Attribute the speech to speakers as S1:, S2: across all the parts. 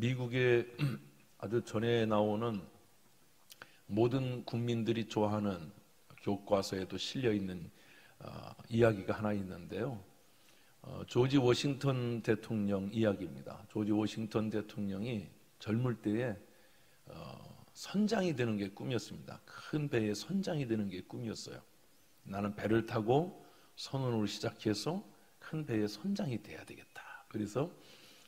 S1: 미국의 아주 전에 나오는 모든 국민들이 좋아하는 교과서에도 실려 있는 이야기가 하나 있는데요. 조지 워싱턴 대통령 이야기입니다. 조지 워싱턴 대통령이 젊을 때에 선장이 되는 게 꿈이었습니다. 큰 배의 선장이 되는 게 꿈이었어요. 나는 배를 타고 선원으로 시작해서 큰 배의 선장이 돼야 되겠다. 그래서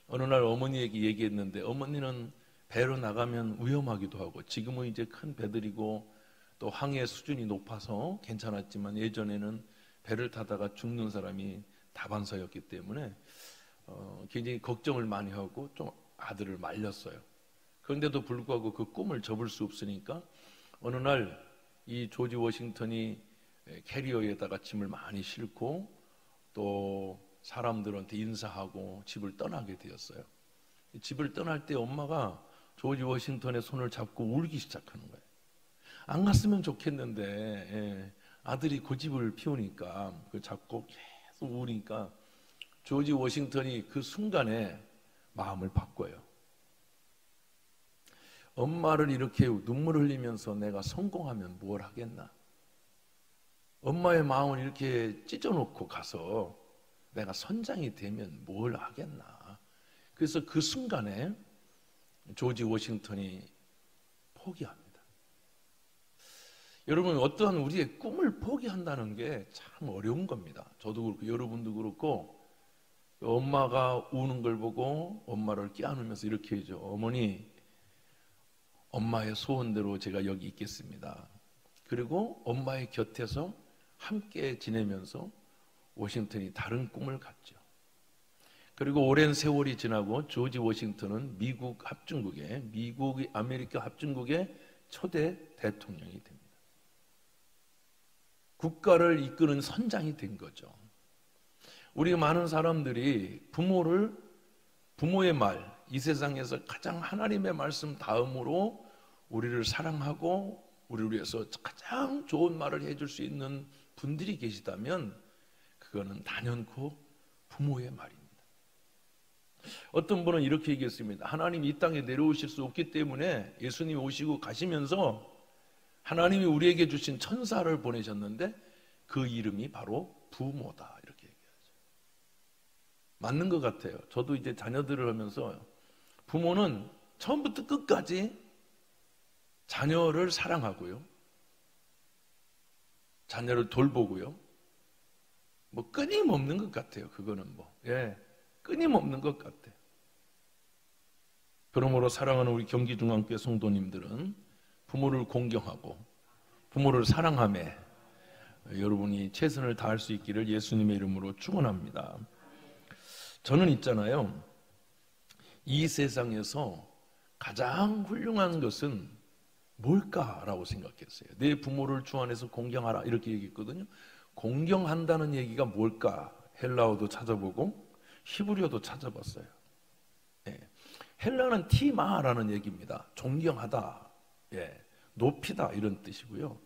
S1: 어느 날 어머니에게 얘기했는데 어머니는 배로 나가면 위험하기도 하고 지금은 이제 큰 배들이고 또 항해 수준이 높아서 괜찮았지만 예전에는 배를 타다가 죽는 사람이 다반사였기 때문에 굉장히 걱정을 많이 하고 좀 아들을 말렸어요. 그런데도 불구하고 그 꿈을 접을 수 없으니까 어느 날 이 조지 워싱턴이 캐리어에다가 짐을 많이 싣고 또 사람들한테 인사하고 집을 떠나게 되었어요. 집을 떠날 때 엄마가 조지 워싱턴의 손을 잡고 울기 시작하는 거예요. 안 갔으면 좋겠는데 아들이 고집을 피우니까 그걸 잡고 계속 우니까 조지 워싱턴이 그 순간에 마음을 바꿔요. 엄마를 이렇게 눈물 흘리면서 내가 성공하면 뭘 하겠나? 엄마의 마음을 이렇게 찢어놓고 가서 내가 선장이 되면 뭘 하겠나? 그래서 그 순간에 조지 워싱턴이 포기합니다. 여러분, 어떠한 우리의 꿈을 포기한다는 게 참 어려운 겁니다. 저도 그렇고 여러분도 그렇고 엄마가 우는 걸 보고 엄마를 껴안으면서 이렇게 해줘. 어머니, 엄마의 소원대로 제가 여기 있겠습니다. 그리고 엄마의 곁에서 함께 지내면서 워싱턴이 다른 꿈을 갖죠. 그리고 오랜 세월이 지나고 조지 워싱턴은 미국 아메리카 합중국의 초대 대통령이 됩니다. 국가를 이끄는 선장이 된 거죠. 우리 많은 사람들이 부모의 말, 이 세상에서 가장 하나님의 말씀 다음으로 우리를 사랑하고 우리를 위해서 가장 좋은 말을 해줄 수 있는 분들이 계시다면 그거는 단연코 부모의 말입니다. 어떤 분은 이렇게 얘기했습니다. 하나님이 이 땅에 내려오실 수 없기 때문에 예수님이 오시고 가시면서 하나님이 우리에게 주신 천사를 보내셨는데 그 이름이 바로 부모다, 이렇게 얘기하죠. 맞는 것 같아요. 저도 이제 자녀들을 하면서 부모는 처음부터 끝까지 자녀를 사랑하고요, 자녀를 돌보고요, 뭐 끊임없는 것 같아요. 그거는 끊임없는 것 같아요. 그러므로 사랑하는 우리 경기중앙교회 성도님들은 부모를 공경하고 부모를 사랑하며 여러분이 최선을 다할 수 있기를 예수님의 이름으로 축원합니다. 저는 있잖아요, 이 세상에서 가장 훌륭한 것은 뭘까라고 생각했어요. 내 부모를 주 안에서 공경하라, 이렇게 얘기했거든요. 공경한다는 얘기가 뭘까? 헬라어도 찾아보고 히브리어도 찾아봤어요. 헬라는 티마라는 얘기입니다. 존경하다, 높이다, 이런 뜻이고요.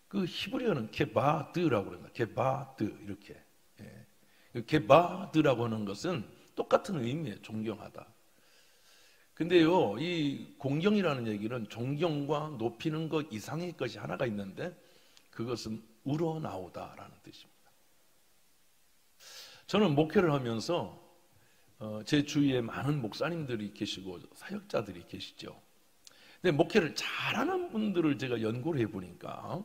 S1: 그 히브리어는 게바드라고 합니다. 게바드, 이렇게. 게바드라고 하는 것은 똑같은 의미예요. 존경하다. 근데요, 이 공경이라는 얘기는 존경과 높이는 것 이상의 것이 하나가 있는데 그것은 우러나오다라는 뜻입니다. 저는 목회를 하면서 제 주위에 많은 목사님들이 계시고 사역자들이 계시죠. 근데 목회를 잘하는 분들을 제가 연구를 해보니까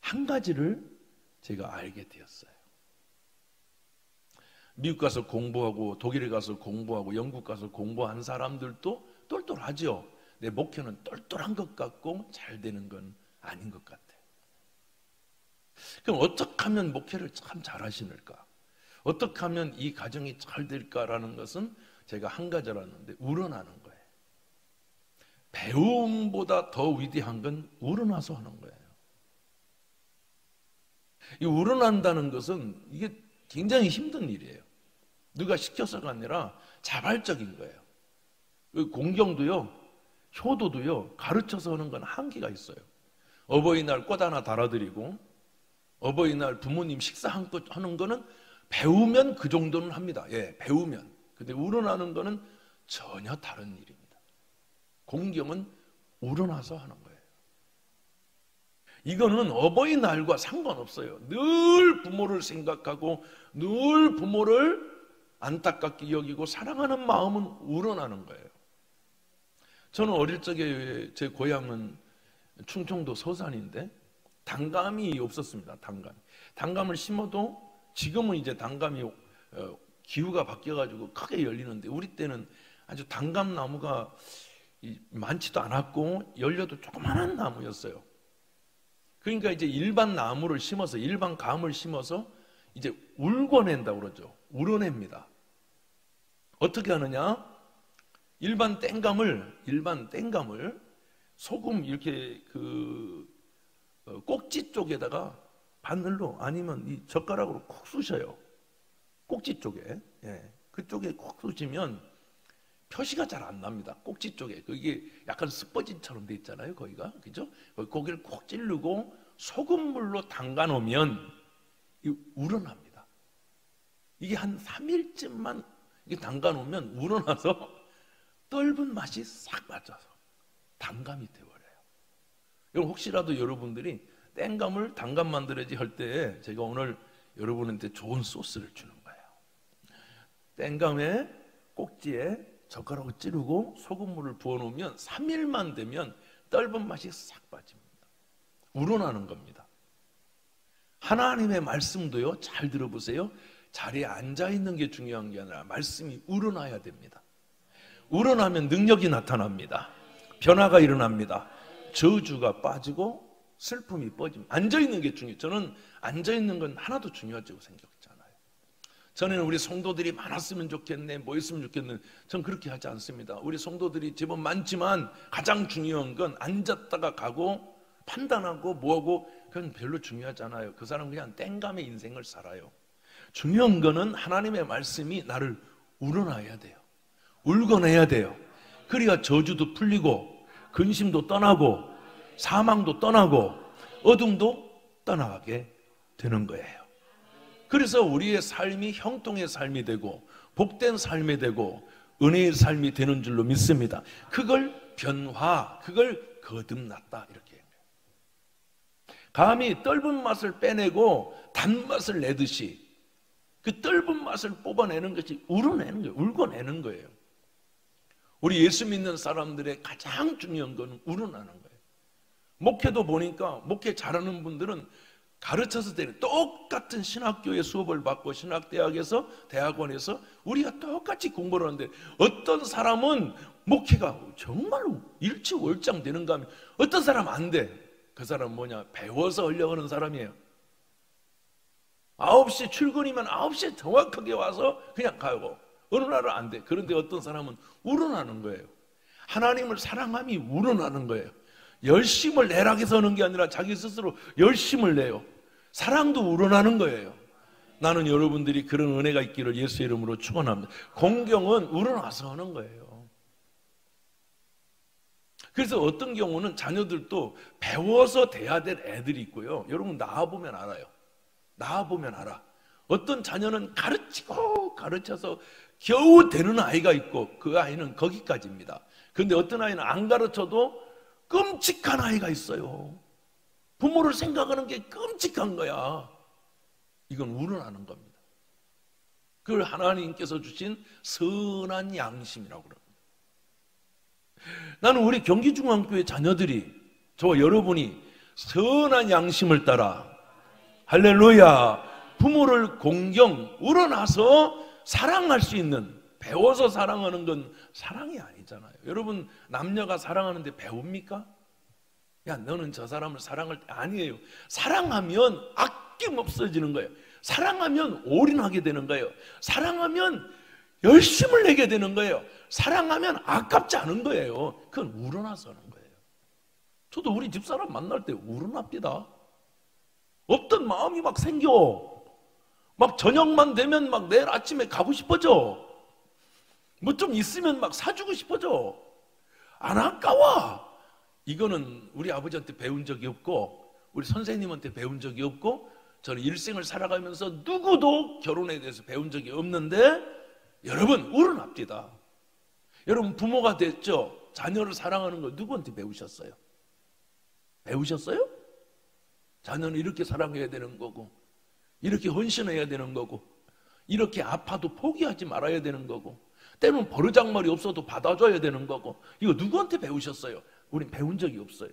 S1: 한 가지를 제가 알게 되었어요. 미국 가서 공부하고 독일에 가서 공부하고 영국 가서 공부한 사람들도 똘똘하죠. 내 목회는 똘똘한 것 같고 잘 되는 건 아닌 것 같아요. 그럼 어떻게 하면 목회를 참 잘하시는가? 어떻게 하면 이 가정이 잘 될까라는 것은 제가 한 가지 알았는데 우러나는 거예요. 배움보다 더 위대한 건 우러나서 하는 거예요. 이 우러난다는 것은 이게 굉장히 힘든 일이에요. 누가 시켜서가 아니라 자발적인 거예요. 공경도요, 효도도요, 가르쳐서 하는 건 한계가 있어요. 어버이날 꽃 하나 달아드리고 어버이날 부모님 식사하는 거는 배우면 그 정도는 합니다. 배우면. 근데 우러나는 거는 전혀 다른 일입니다. 공경은 우러나서 하는 거예요. 이거는 어버이날과 상관없어요. 늘 부모를 생각하고 늘 부모를 안타깝게 여기고 사랑하는 마음은 우러나는 거예요. 저는 어릴 적에 제 고향은 충청도 서산인데 단감이 없었습니다. 단감을 심어도 지금은 이제 단감이 기후가 바뀌어가지고 크게 열리는데 우리 때는 아주 단감 나무가 많지도 않았고 열려도 조그만한 나무였어요. 그러니까 이제 일반 나무를 심어서 일반 감을 심어서 이제 울궈낸다고 그러죠. 우러냅니다. 어떻게 하느냐? 일반 땡감을 소금 이렇게 꼭지 쪽에다가 바늘로 아니면 이 젓가락으로 콕 쑤셔요. 꼭지 쪽에. 예. 그쪽에 콕 쑤시면 표시가 잘 안 납니다. 꼭지 쪽에. 그게 약간 스퍼진처럼 돼 있잖아요. 거기가. 그죠? 거기를 콕 찌르고 소금물로 담가 놓으면 우러납니다. 이게 한 3일쯤만 담가 놓으면 우러나서 떫은 맛이 싹 맞아서 단감이 되어버려요. 여러분 혹시라도 여러분들이 땡감을 단감 만들어야지 할 때 제가 오늘 여러분한테 좋은 소스를 주는 거예요. 땡감의 꼭지에 젓가락을 찌르고 소금물을 부어놓으면 3일만 되면 떫은 맛이 싹 빠집니다. 우러나는 겁니다. 하나님의 말씀도요, 잘 들어보세요. 자리에 앉아있는 게 중요한 게 아니라 말씀이 우러나야 됩니다. 우러나면 능력이 나타납니다. 변화가 일어납니다. 저주가 빠지고 슬픔이 빠집니다. 앉아있는 게 중요해요. 저는 앉아있는 건 하나도 중요하다고 생각했잖아요. 전에는 우리 성도들이 많았으면 좋겠네, 뭐 했으면 좋겠네. 전 그렇게 하지 않습니다. 우리 성도들이 제법 많지만 가장 중요한 건 앉았다가 가고 판단하고 뭐하고 그건 별로 중요하지 않아요. 그 사람은 그냥 땡감의 인생을 살아요. 중요한 거는 하나님의 말씀이 나를 우러나야 돼요. 울궈내야 돼요. 그래야 저주도 풀리고 근심도 떠나고 사망도 떠나고 어둠도 떠나가게 되는 거예요. 그래서 우리의 삶이 형통의 삶이 되고 복된 삶이 되고 은혜의 삶이 되는 줄로 믿습니다. 그걸 변화, 그걸 거듭났다 이렇게. 감이 떫은 맛을 빼내고 단맛을 내듯이 그 떫은 맛을 뽑아내는 것이 우러내는 거예요. 울궈내는 거예요. 우리 예수 믿는 사람들의 가장 중요한 건 우러나는 거예요. 목회도 보니까 목회 잘하는 분들은 가르쳐서 되는 똑같은 신학교의 수업을 받고 신학대학에서 대학원에서 우리가 똑같이 공부를 하는데 어떤 사람은 목회가 정말로 일치월장 되는가 하면 어떤 사람은 안 돼. 그 사람은 뭐냐? 배워서 하려고 하는 사람이에요. 9시 출근이면 9시에 정확하게 와서 그냥 가고 어느 날은 안 돼. 그런데 어떤 사람은 우러나는 거예요. 하나님을 사랑함이 우러나는 거예요. 열심을 내라고 해서 하는 게 아니라 자기 스스로 열심을 내요. 사랑도 우러나는 거예요. 나는 여러분들이 그런 은혜가 있기를 예수의 이름으로 축원합니다. 공경은 우러나서 하는 거예요. 그래서 어떤 경우는 자녀들도 배워서 돼야 될 애들이 있고요. 여러분 낳아보면 알아요. 낳아보면 알아. 어떤 자녀는 가르치고 가르쳐서 겨우 되는 아이가 있고 그 아이는 거기까지입니다. 그런데 어떤 아이는 안 가르쳐도 끔찍한 아이가 있어요. 부모를 생각하는 게 끔찍한 거야. 이건 우러나는 겁니다. 그걸 하나님께서 주신 선한 양심이라고 그럽니다. 나는 우리 경기중앙교회 자녀들이, 저와 여러분이 선한 양심을 따라 할렐루야 부모를 공경 우러나서 사랑할 수 있는, 배워서 사랑하는 건 사랑이 아니잖아요. 여러분 남녀가 사랑하는데 배웁니까? 야 너는 저 사람을 사랑할 때 아니에요. 사랑하면 아낌없어지는 거예요. 사랑하면 올인하게 되는 거예요. 사랑하면 열심을 내게 되는 거예요. 사랑하면 아깝지 않은 거예요. 그건 우러나서 하는 거예요. 저도 우리 집사람 만날 때 우러납니다. 어떤 마음이 막 생겨. 막 저녁만 되면 막 내일 아침에 가고 싶어져. 뭐 좀 있으면 막 사주고 싶어져. 안 아까워. 이거는 우리 아버지한테 배운 적이 없고 우리 선생님한테 배운 적이 없고 저는 일생을 살아가면서 누구도 결혼에 대해서 배운 적이 없는데 여러분 우러납니다. 여러분 부모가 됐죠? 자녀를 사랑하는 걸 누구한테 배우셨어요? 배우셨어요? 자녀는 이렇게 사랑해야 되는 거고, 이렇게 헌신해야 되는 거고, 이렇게 아파도 포기하지 말아야 되는 거고, 때로는 버르장머리 없어도 받아줘야 되는 거고, 이거 누구한테 배우셨어요? 우린 배운 적이 없어요.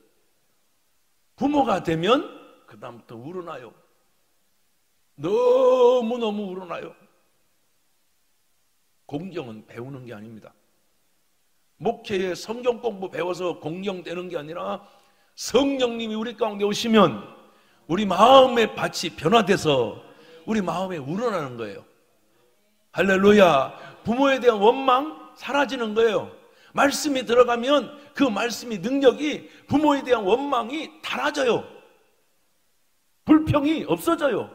S1: 부모가 되면 그 다음부터 우러나요. 너무너무 우러나요. 공경은 배우는 게 아닙니다. 목회에 성경 공부 배워서 공경되는 게 아니라 성령님이 우리 가운데 오시면 우리 마음의 밭이 변화돼서 우리 마음에 우러나는 거예요. 할렐루야. 부모에 대한 원망 사라지는 거예요. 말씀이 들어가면 그 말씀이 능력이 부모에 대한 원망이 달아져요. 불평이 없어져요.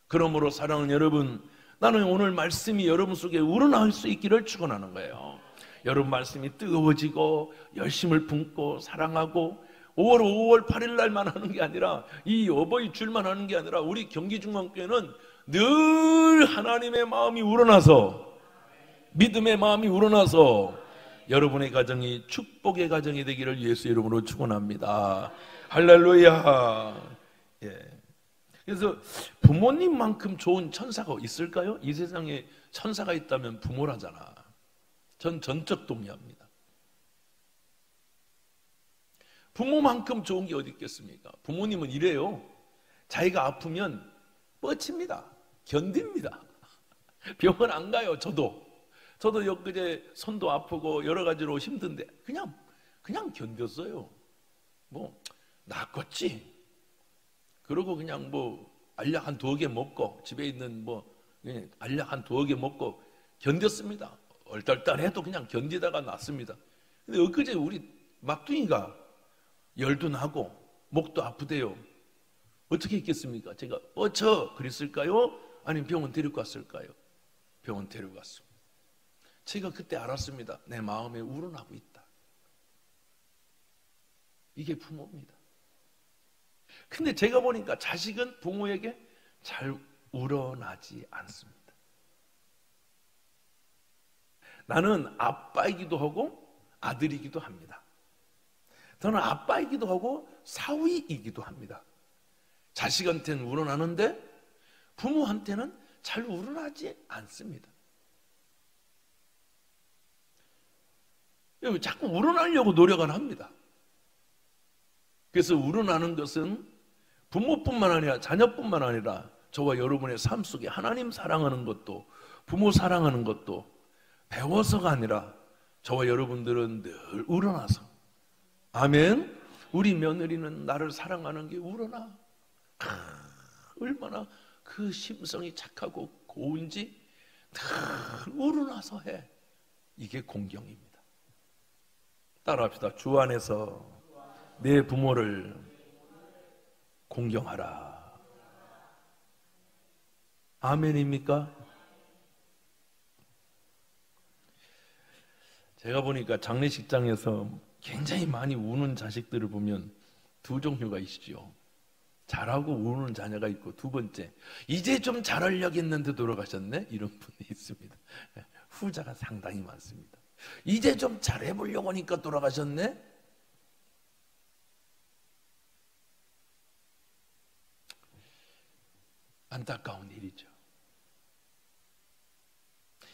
S1: 그러므로 사랑하는 여러분, 나는 오늘 말씀이 여러분 속에 우러날 수 있기를 축원하는 거예요. 여러분 말씀이 뜨거워지고 열심을 품고 사랑하고 5월 8일 날만 하는 게 아니라 이 어버이 줄만 하는 게 아니라 우리 경기중앙교회는 늘 하나님의 마음이 우러나서, 믿음의 마음이 우러나서 여러분의 가정이 축복의 가정이 되기를 예수 이름으로 축원합니다. 할렐루야. 예. 그래서 부모님만큼 좋은 천사가 있을까요? 이 세상에 천사가 있다면 부모라잖아. 전 전적 동의합니다. 부모만큼 좋은 게 어디 있겠습니까? 부모님은 이래요. 자기가 아프면 뻗칩니다. 견딥니다. 병원 안 가요. 저도 엊그제 손도 아프고 여러 가지로 힘든데 그냥 견뎠어요. 뭐 낫겠지. 그러고 그냥 뭐 알약 한 2개 먹고 집에 있는 뭐 알약 한 2개 먹고 견뎠습니다. 얼떨떨해도 그냥 견디다가 낫습니다. 근데 엊그제 우리 막둥이가 열도 나고 목도 아프대요. 어떻게 있겠습니까? 제가 뻗쳐 그랬을까요? 아니면 병원 데리고 갔을까요? 병원 데리고 갔습니다. 제가 그때 알았습니다. 내 마음에 우러나고 있다. 이게 부모입니다. 근데 제가 보니까 자식은 부모에게 잘 우러나지 않습니다. 나는 아빠이기도 하고 아들이기도 합니다. 저는 아빠이기도 하고 사위이기도 합니다. 자식한테는 우러나는데 부모한테는 잘 우러나지 않습니다. 자꾸 우러나려고 노력을 합니다. 그래서 우러나는 것은 부모뿐만 아니라 자녀뿐만 아니라 저와 여러분의 삶 속에 하나님 사랑하는 것도 부모 사랑하는 것도 배워서가 아니라 저와 여러분들은 늘 우러나서, 아멘. 우리 며느리는 나를 사랑하는 게 우러나. 얼마나 그 심성이 착하고 고운지 늘 우러나서 해. 이게 공경입니다. 따라합시다. 주 안에서 내 부모를 공경하라. 아멘입니까? 제가 보니까 장례식장에서 굉장히 많이 우는 자식들을 보면 2 종류가 있죠. 잘하고 우는 자녀가 있고, 2번째, 이제 좀 잘하려고 했는데 돌아가셨네? 이런 분이 있습니다. 후자가 상당히 많습니다. 이제 좀 잘해보려고 하니까 돌아가셨네? 안타까운 일이죠.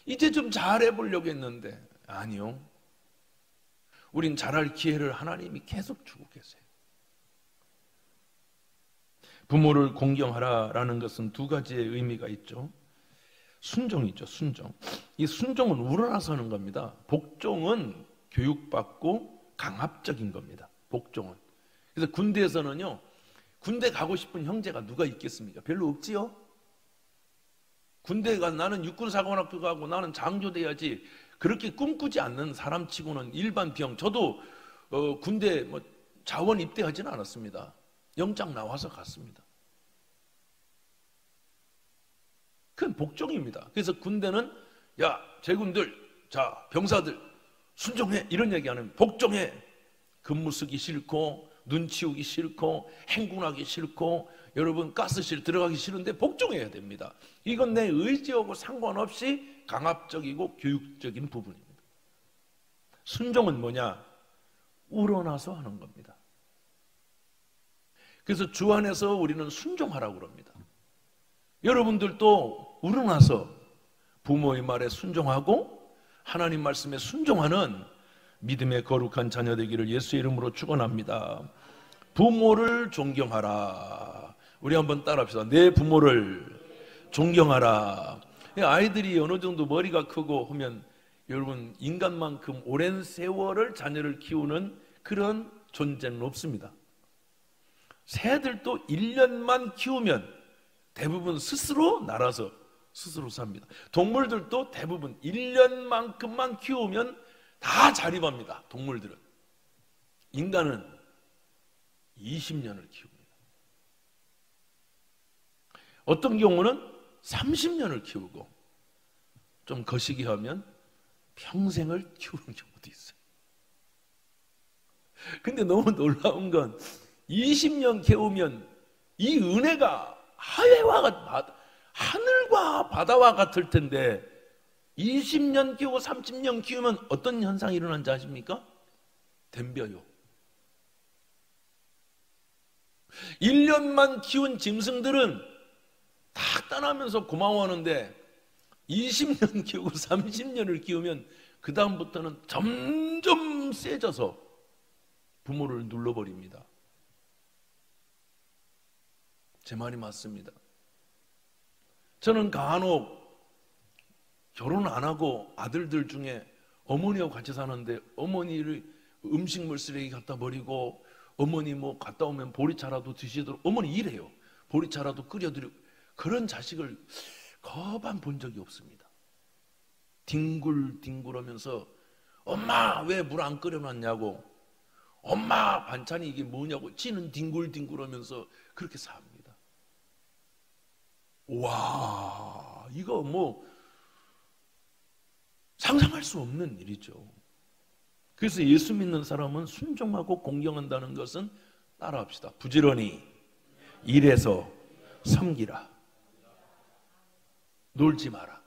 S1: 이제 좀 잘해보려고 했는데 아니요. 우린 잘할 기회를 하나님이 계속 주고 계세요. 부모를 공경하라라는 것은 2가지의 의미가 있죠. 순종이죠. 순종. 이 순종은 우러나서 하는 겁니다. 복종은 교육받고 강압적인 겁니다. 복종은. 그래서 군대에서는요, 군대 가고 싶은 형제가 누가 있겠습니까? 별로 없지요. 군대에 가 나는 육군사관학교 가고 나는 장교 돼야지 그렇게 꿈꾸지 않는 사람치고는 일반 병. 저도 군대 뭐 자원 입대하지는 않았습니다. 영장 나와서 갔습니다. 그건 복종입니다. 그래서 군대는 야 제군들, 자 병사들 순종해 이런 얘기하는, 복종해. 근무 쓰기 싫고 눈 치우기 싫고 행군하기 싫고 여러분 가스실 들어가기 싫은데 복종해야 됩니다. 이건 내 의지하고 상관없이 강압적이고 교육적인 부분입니다. 순종은 뭐냐? 우러나서 하는 겁니다. 그래서 주 안에서 우리는 순종하라고 그럽니다. 여러분들도 우러나서 부모의 말에 순종하고 하나님 말씀에 순종하는 믿음의 거룩한 자녀 되기를 예수의 이름으로 축원합니다. 부모를 존경하라. 우리 한번 따라합시다. 내 부모를 존경하라. 아이들이 어느 정도 머리가 크고 하면 여러분 인간만큼 오랜 세월을 자녀를 키우는 그런 존재는 없습니다. 새들도 1년만 키우면 대부분 스스로 날아서 스스로 삽니다. 동물들도 대부분 1년만큼만 키우면 다 자립합니다. 동물들은. 인간은 20년을 키웁니다. 어떤 경우는 30년을 키우고 좀 거시기 하면 평생을 키우는 경우도 있어요. 근데 너무 놀라운 건 20년 키우면 이 은혜가 하늘과 바다와 같을 텐데 20년 키우고 30년 키우면 어떤 현상이 일어난지 아십니까? 덤벼요. 1년만 키운 짐승들은 다 떠나면서 고마워하는데 20년 키우고 30년을 키우면 그 다음부터는 점점 세져서 부모를 눌러버립니다. 제 말이 맞습니다. 저는 간혹 결혼 안 하고 아들들 중에 어머니하고 같이 사는데 어머니를 음식물 쓰레기 갖다 버리고 어머니 뭐 갔다 오면 보리차라도 드시도록 어머니 일해요. 보리차라도 끓여드리고 그런 자식을 거반 본 적이 없습니다. 뒹굴뒹굴하면서 엄마 왜 물 안 끓여놨냐고 엄마 반찬이 이게 뭐냐고 지는 뒹굴뒹굴하면서 그렇게 삽니다. 와 이거 뭐 상상할 수 없는 일이죠. 그래서 예수 믿는 사람은 순종하고 공경한다는 것은 따라합시다. 부지런히 일해서 섬기라. 놀지 마라.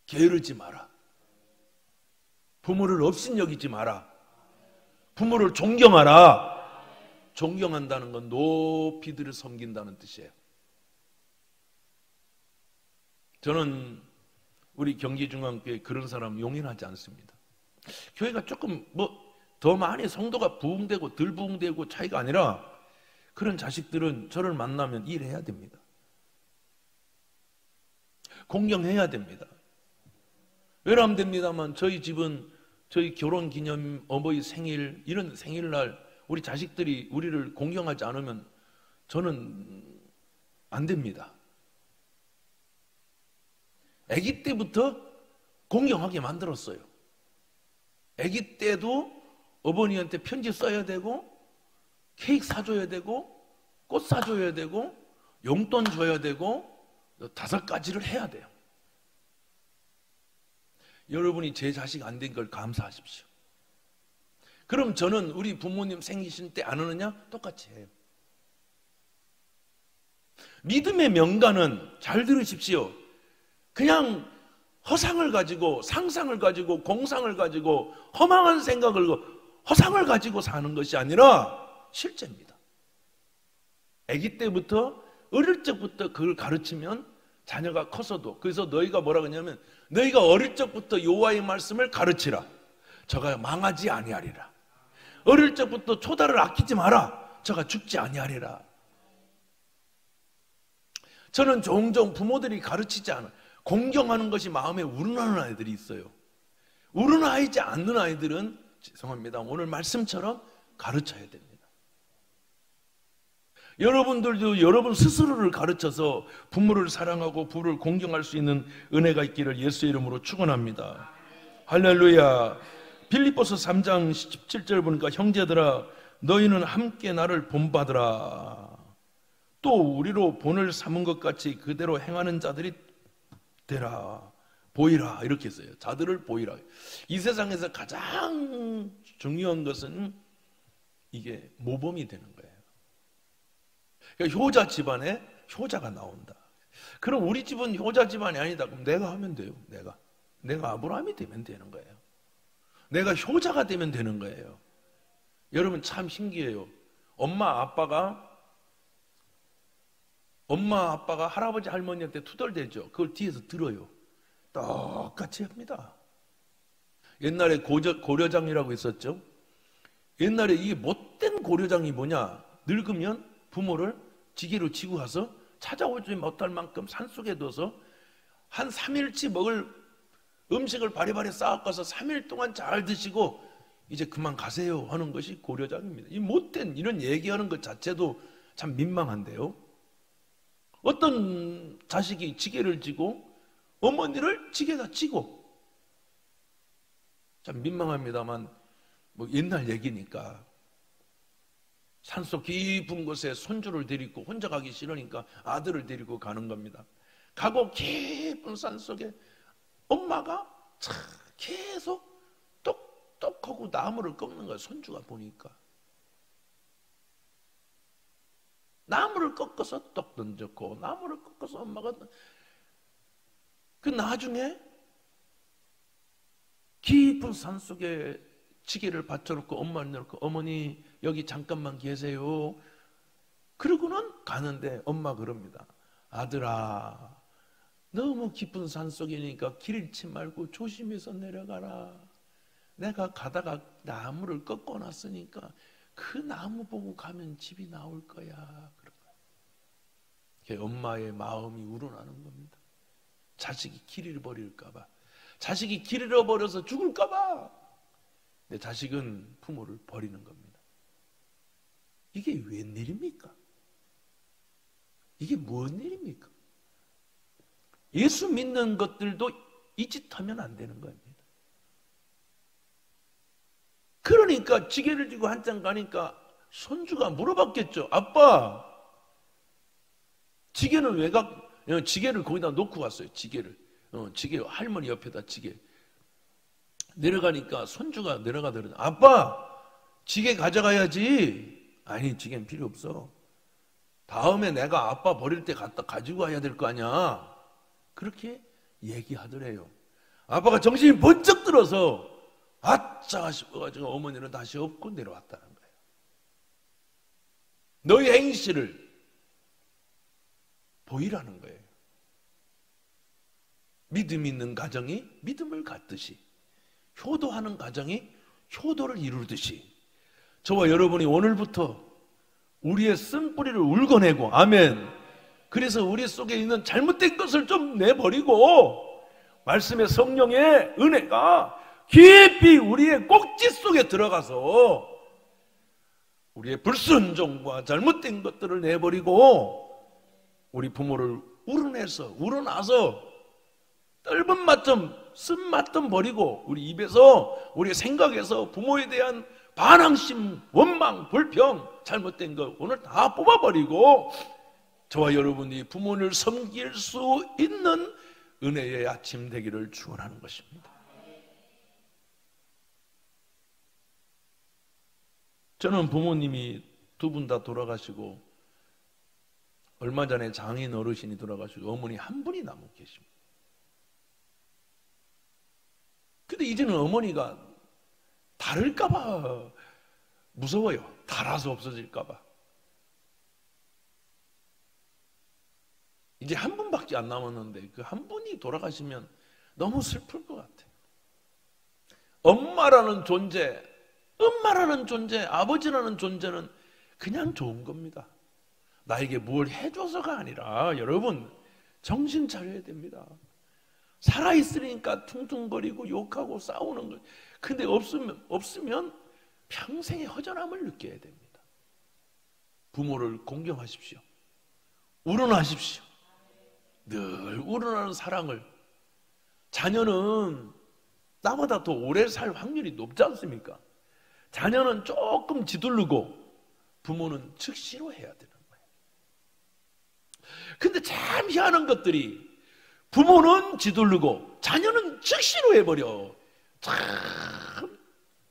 S1: 게으르지 마라. 부모를 업신여기지 마라. 부모를 존경하라. 존경한다는 건 높이 들여 섬긴다는 뜻이에요. 저는 우리 경기중앙교회 그런 사람 용인하지 않습니다. 교회가 조금 더 많이 성도가 부흥되고 덜 부흥되고 차이가 아니라 그런 자식들은 저를 만나면 일해야 됩니다. 공경해야 됩니다. 왜냐하면 됩니다만 저희 집은 저희 결혼기념, 어버이 생일 이런 생일날 우리 자식들이 우리를 공경하지 않으면 저는 안 됩니다. 아기 때부터 공경하게 만들었어요. 아기 때도 어머니한테 편지 써야 되고 케이크 사줘야 되고 꽃 사줘야 되고 용돈 줘야 되고 5가지를 해야 돼요. 여러분이 제 자식 안 된 걸 감사하십시오. 그럼 저는 우리 부모님 생기신 때 안 하느냐? 똑같이 해요. 믿음의 명가는 잘 들으십시오. 그냥 허상을 가지고 상상을 가지고 공상을 가지고 허망한 생각을 허상을 가지고 사는 것이 아니라 실제입니다. 아기 때부터 어릴 적부터 그걸 가르치면 자녀가 커서도 그래서 너희가 뭐라 그러냐면 너희가 어릴 적부터 여호와의 말씀을 가르치라. 저가 망하지 아니하리라. 어릴 적부터 초다를 아끼지 마라. 저가 죽지 아니하리라. 저는 종종 부모들이 가르치지 않아 공경하는 것이 마음에 우러나는 아이들이 있어요. 우러나지 않는 아이들은 죄송합니다. 오늘 말씀처럼 가르쳐야 됩니다. 여러분들도 여러분 스스로를 가르쳐서 부모를 사랑하고 부모를 공경할 수 있는 은혜가 있기를 예수의 이름으로 축원합니다. 할렐루야. 빌립보서 3장 17절 보니까 형제들아 너희는 함께 나를 본받으라. 또 우리로 본을 삼은 것 같이 그대로 행하는 자들이 되라. 보이라 이렇게 했어요. 자들을 보이라. 이 세상에서 가장 중요한 것은 이게 모범이 되는 거예요. 그러니까 효자 집안에 효자가 나온다. 그럼 우리 집은 효자 집안이 아니다. 그럼 내가 하면 돼요. 내가 아브라함이 되면 되는 거예요. 내가 효자가 되면 되는 거예요. 여러분 참 신기해요. 엄마 아빠가 할아버지 할머니한테 투덜대죠. 그걸 뒤에서 들어요. 똑같이 합니다. 옛날에 고려장이라고 있었죠. 옛날에 이 못된 고려장이 뭐냐, 늙으면 부모를 지게로 지고 가서 찾아오지 못할 만큼 산속에 둬서 한 3일치 먹을 음식을 바리바리 쌓아가서 3일 동안 잘 드시고 이제 그만 가세요 하는 것이 고려장입니다. 이 못된 이런 얘기하는 것 자체도 참 민망한데요. 어떤 자식이 지게를 지고 어머니를 지게다 지고, 참 민망합니다만 뭐 옛날 얘기니까 산속 깊은 곳에 손주를 데리고 혼자 가기 싫으니까 아들을 데리고 가는 겁니다. 가고 깊은 산속에 엄마가 참 계속 똑똑하고 나무를 꺾는 거야. 손주가 보니까 나무를 꺾어서 똑 던졌고 나무를 꺾어서 엄마가 그 나중에 깊은 산속에 지게를 받쳐놓고 엄마를 넣고 어머니 여기 잠깐만 계세요. 그러고는 가는데 엄마 그럽니다. 아들아, 너무 깊은 산속이니까 길 잃지 말고 조심해서 내려가라. 내가 가다가 나무를 꺾어놨으니까 그 나무 보고 가면 집이 나올 거야. 엄마의 마음이 우러나는 겁니다. 자식이 길 잃어버릴까 봐, 자식이 길 잃어버려서 죽을까 봐 내 자식은 부모를 버리는 겁니다. 이게 웬일입니까? 이게 뭔 일입니까? 예수 믿는 것들도 이 짓 하면 안 되는 겁니다. 그러니까 지게를 지고 한참 가니까 손주가 물어봤겠죠. 아빠, 지게는 왜 지게를 거기다 놓고 갔어요. 지게 할머니 옆에다 지게 내려가니까 손주가 내려가더니 아빠, 지게 가져가야지. 아니, 지게는 필요 없어. 다음에 내가 아빠 버릴 때 갖다 가지고 와야 될 거 아니야. 그렇게 얘기하더래요. 아빠가 정신이 번쩍 들어서 아짜 싶어가지고 어머니는 다시 업고 내려왔다는 거예요. 너희 행실을 보이라는 거예요. 믿음 있는 가정이 믿음을 갖듯이, 효도하는 가정이 효도를 이루듯이 저와 여러분이 오늘부터 우리의 쓴뿌리를 울거내고, 아멘, 그래서 우리 속에 있는 잘못된 것을 좀 내버리고 말씀의 성령의 은혜가 깊이 우리의 꼭지 속에 들어가서 우리의 불순종과 잘못된 것들을 내버리고 우리 부모를 우러나서 떫은 맛 좀, 쓴맛 좀 버리고 우리 입에서, 우리 생각에서 부모에 대한 반항심, 원망, 불평, 잘못된 거 오늘 다 뽑아버리고 저와 여러분이 부모를 섬길 수 있는 은혜의 아침 되기를 축원하는 것입니다. 저는 부모님이 두 분 다 돌아가시고 얼마 전에 장인 어르신이 돌아가시고 어머니 한 분이 남아 계십니다. 근데 이제는 어머니가 다를까봐 무서워요. 달아서 없어질까봐. 이제 한 분밖에 안 남았는데 그 한 분이 돌아가시면 너무 슬플 것 같아요. 엄마라는 존재, 아버지라는 존재는 그냥 좋은 겁니다. 나에게 뭘 해줘서가 아니라 여러분 정신 차려야 됩니다. 살아있으니까 퉁퉁거리고 욕하고 싸우는 거. 근데 없으면 평생의 허전함을 느껴야 됩니다. 부모를 공경하십시오. 우러나십시오. 늘 우러나는 사랑을. 자녀는 나보다 더 오래 살 확률이 높지 않습니까? 자녀는 조금 지두르고 부모는 즉시로 해야 되는 거예요. 근데 참 희한한 것들이 부모는 지두르고 자녀는 즉시로 해버려. 참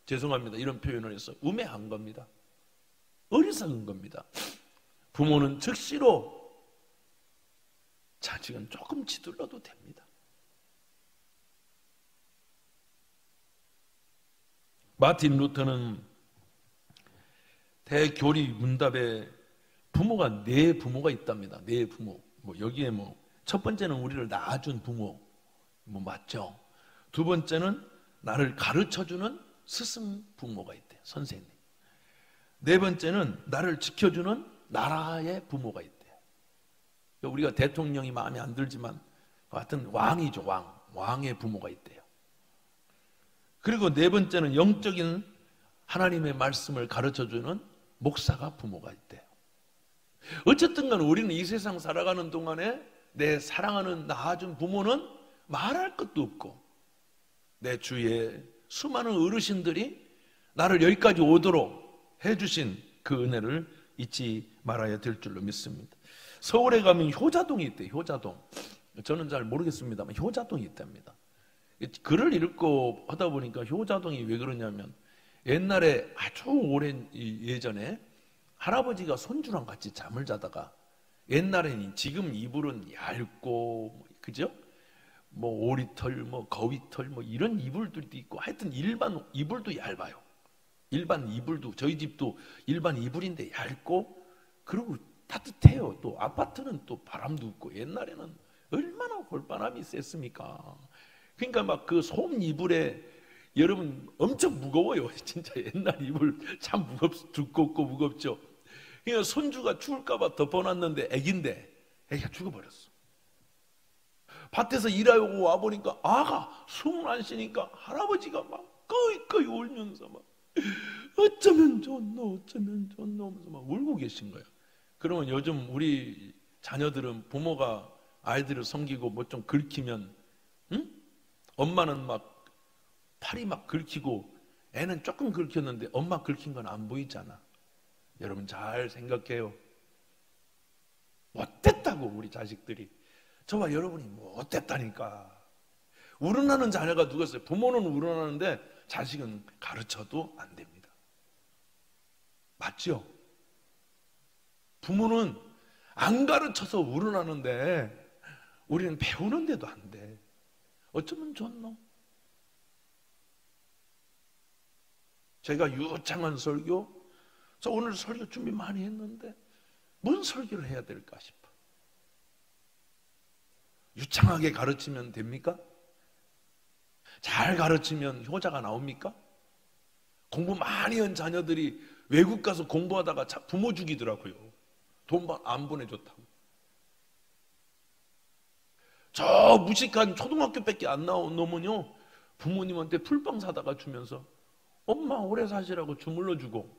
S1: 죄송합니다. 이런 표현을 해서 우매한 겁니다. 어리석은 겁니다. 부모는 즉시로, 자식은 조금 지둘러도 됩니다. 마틴 루터는 대교리 문답에 부모가 네 부모가 있답니다. 네 부모. 여기에 첫 번째는 우리를 낳아준 부모, 맞죠? 두 번째는 나를 가르쳐주는 스승 부모가 있대요. 선생님. 네 번째는 나를 지켜주는 나라의 부모가 있대요. 우리가 대통령이 마음에 안 들지만 하여튼 왕이죠. 왕의 부모가 있대요. 그리고 네 번째는 영적인 하나님의 말씀을 가르쳐주는 목사가 부모가 있대요. 어쨌든 간 우리는 이 세상 살아가는 동안에 내 사랑하는 낳아준 부모는 말할 것도 없고, 내 주위에 수많은 어르신들이 나를 여기까지 오도록 해주신 그 은혜를 잊지 말아야 될 줄로 믿습니다. 서울에 가면 효자동이 있대요. 효자동. 저는 잘 모르겠습니다만 효자동이 있답니다. 글을 읽고 하다 보니까 효자동이 왜 그러냐면, 옛날에 아주 오랜 예전에 할아버지가 손주랑 같이 잠을 자다가, 옛날에는 지금 이불은 얇고 그죠? 오리털, 거위털 이런 이불들도 있고, 하여튼 일반 이불도 얇아요. 일반 이불도, 저희 집도 일반 이불인데 얇고, 그리고 따뜻해요. 또 아파트는 또 바람도 없고, 옛날에는 얼마나 골바람이 셌습니까? 그러니까 그 솜 이불에, 여러분 엄청 무거워요. 진짜 옛날 이불 참 두껍고 무겁죠. 그러니까 손주가 추울까봐 덮어놨는데 애기가 죽어버렸어. 밭에서 일하고 와보니까 아가 숨을 안 쉬니까 할아버지가 막 꺼이꺼이 울면서 막 어쩌면 좋노 하면서 막 울고 계신 거예요. 그러면 요즘 우리 자녀들은 부모가 아이들을 섬기고 좀 긁히면, 응? 엄마는 막 팔이 막 긁히고 애는 조금 긁혔는데 엄마 긁힌 건 안 보이잖아. 여러분 잘 생각해요. 못됐다고 우리 자식들이. 저와 여러분이 못됐다니까. 우러나는 자녀가 누가 있어요? 부모는 우러나는데 자식은 가르쳐도 안 됩니다. 맞죠? 부모는 안 가르쳐서 우러나는데 우리는 배우는데도 안 돼. 어쩌면 좋노? 제가 유창한 설교, 저 오늘 설교 준비 많이 했는데 뭔 설교를 해야 될까 싶어. 유창하게 가르치면 됩니까? 잘 가르치면 효자가 나옵니까? 공부 많이 한 자녀들이 외국 가서 공부하다가 부모 죽이더라고요. 돈 안 보내줬다고. 저 무식한 초등학교밖에 안 나온 놈은요, 부모님한테 풀빵 사다가 주면서 엄마 오래 사시라고 주물러 주고,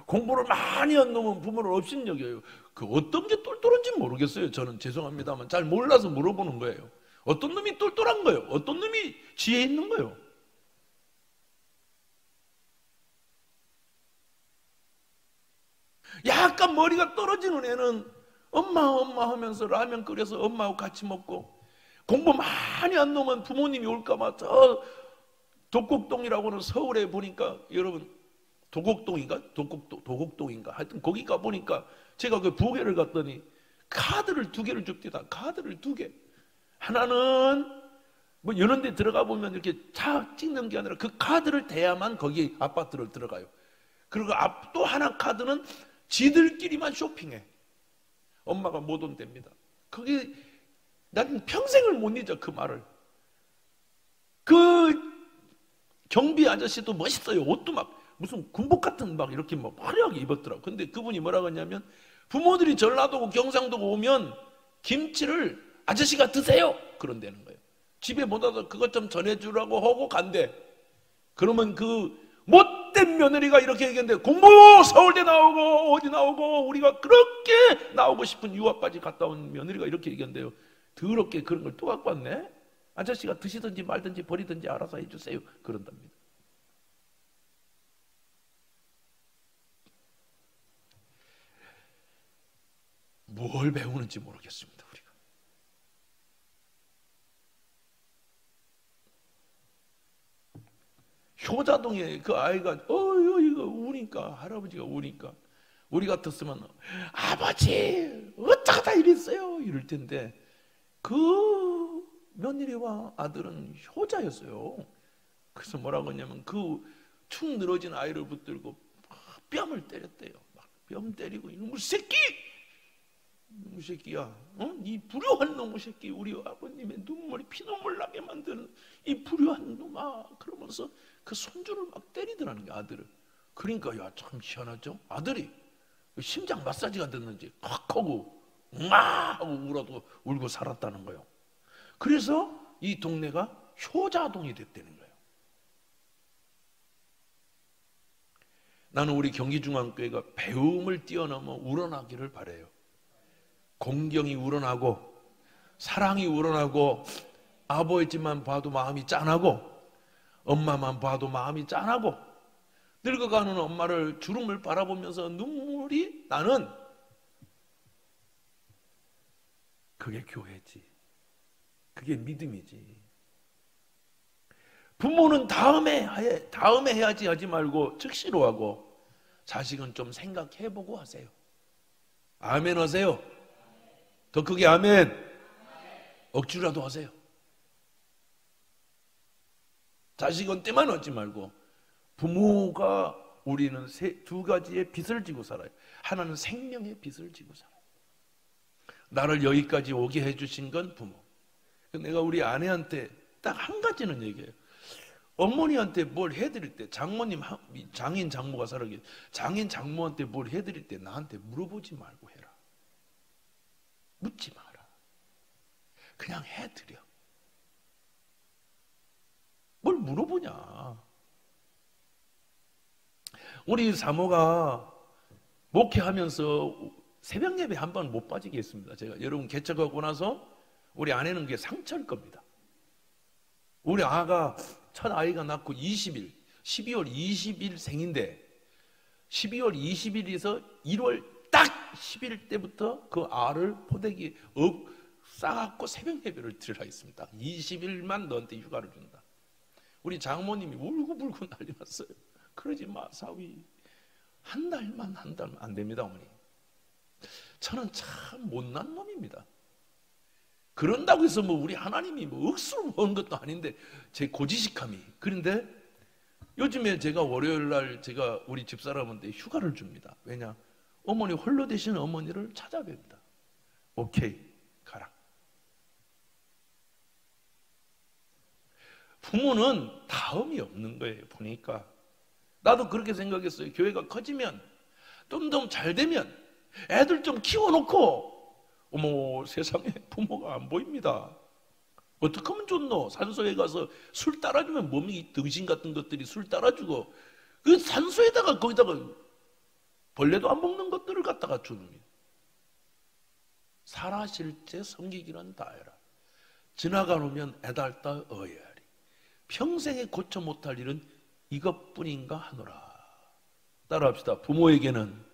S1: 공부를 많이 한 놈은 부모를 업신여겨요. 그 어떤 게 똘똘한지 모르겠어요. 저는 죄송합니다만 잘 몰라서 물어보는 거예요. 어떤 놈이 똘똘한 거예요? 어떤 놈이 지혜 있는 거예요? 약간 머리가 떨어지는 애는 엄마 하면서 라면 끓여서 엄마하고 같이 먹고, 공부 많이 한 놈은 부모님이 올까봐 저 독곡동이라고는 서울에 보니까, 여러분 도곡동인가 하여튼 거기 가보니까 제가 그 부계를 갔더니 카드를 2개를 줍니다. 카드를 2개. 하나는 이런 데 들어가 보면 이렇게 차 찍는 게 아니라 그 카드를 대야만 거기 아파트를 들어가요. 그리고 또 하나 카드는 지들끼리만 쇼핑해. 엄마가 못 온답니다. 거기 난 평생을 못 잊어 그 말을. 그 경비 아저씨도 멋있어요. 옷도 막 무슨 군복 같은 막 이렇게 화려하게 입었더라고. 근데 그분이 뭐라고 했냐면, 부모들이 전라도고 경상도고 오면 김치를 아저씨가 드세요 그런다는 거예요. 집에 못 와서 그것 좀 전해주라고 하고 간대. 그러면 그 못된 며느리가 이렇게 얘기했는데, 공부 서울대 나오고 어디 나오고 우리가 그렇게 나오고 싶은 유학까지 갔다 온 며느리가 이렇게 얘기한대요. 더럽게 그런 걸 또 갖고 왔네. 아저씨가 드시든지 말든지 버리든지 알아서 해주세요 그런답니다. 뭘 배우는지 모르겠습니다. 우리가 효자동에 그 아이가 이거 우니까, 할아버지가 우니까 우리 같았으면 아버지 어쩌다 이랬어요 이럴 텐데, 그 며느리와 아들은 효자였어요. 그래서 뭐라고 했냐면, 그 축 늘어진 아이를 붙들고 뺨을 때렸대요. 막 뺨 때리고, 이놈의 새끼! 이놈의 새끼야, 이 불효한 놈의 새끼, 우리 아버님의 눈물이 피눈물 나게 만드는 이 불효한 놈아, 그러면서 그 손주를 막 때리더라는 게, 아들을. 그러니까 야, 참 희한하죠. 아들이 심장 마사지가 됐는지 콱 하고 막 하고 울고 살았다는 거예요. 그래서 이 동네가 효자동이 됐다는 거예요. 나는 우리 경기중앙교회가 배움을 뛰어넘어 우러나기를 바라요. 공경이 우러나고 사랑이 우러나고, 아버지만 봐도 마음이 짠하고 엄마만 봐도 마음이 짠하고, 늙어가는 엄마를 주름을 바라보면서 눈물이 나는, 그게 교회지. 그게 믿음이지. 부모는 다음에 해야지 하지 말고 즉시로 하고, 자식은 좀 생각해보고 하세요. 아멘 하세요. 더 크게 아멘. 억지라도 하세요. 자식은 때만 얻지 말고. 부모가, 우리는 두 가지의 빚을 지고 살아요. 하나는 생명의 빚을 지고 살아요. 나를 여기까지 오게 해주신 건 부모. 내가 우리 아내한테 딱 한 가지는 얘기해요. 어머니한테 뭘 해드릴 때, 장모님, 장인 장모가 살아계, 장인 장모한테 뭘 해드릴 때 나한테 물어보지 말고 해라. 묻지 마라. 그냥 해드려. 뭘 물어보냐. 우리 사모가 목회하면서 새벽 예배 한 번 못 빠지게 했습니다. 제가 여러분 개척하고 나서 우리 아내는 그게 상처일 겁니다. 우리 아가 첫 아이가 낳고 20일, 12월 20일 생인데 12월 20일에서 1월 딱 10일 때부터 그 알을 포대기에 싸갖고 새벽 예배를 드리라 했습니다. 20일만 너한테 휴가를 준다. 우리 장모님이 울고불고 난리 났어요. 그러지 마, 사위. 한 달만 안 됩니다, 어머니. 저는 참 못난 놈입니다. 그런다고 해서 우리 하나님이 억수로 먹은 것도 아닌데, 제 고지식함이. 그런데 요즘에 제가 월요일 날 제가 우리 집사람한테 휴가를 줍니다. 왜냐? 어머니 홀로 되신 어머니를 찾아뵙니다. 오케이, 가라. 부모는 다음이 없는 거예요, 보니까. 나도 그렇게 생각했어요. 교회가 커지면, 좀 잘 되면, 애들 좀 키워놓고, 어머, 세상에 부모가 안 보입니다. 어떻게 하면 좋노? 산소에 가서 술 따라주면 몸이 등신 같은 것들이 술 따라주고, 그 산소에다가 거기다가 벌레도 안 먹는 것들을 갖다가 주는 거예요. 살아실제 섬기기란 다해라. 지나가놓으면 애달다 어야리. 평생에 고쳐 못할 일은 이것뿐인가 하노라. 따라합시다. 부모에게는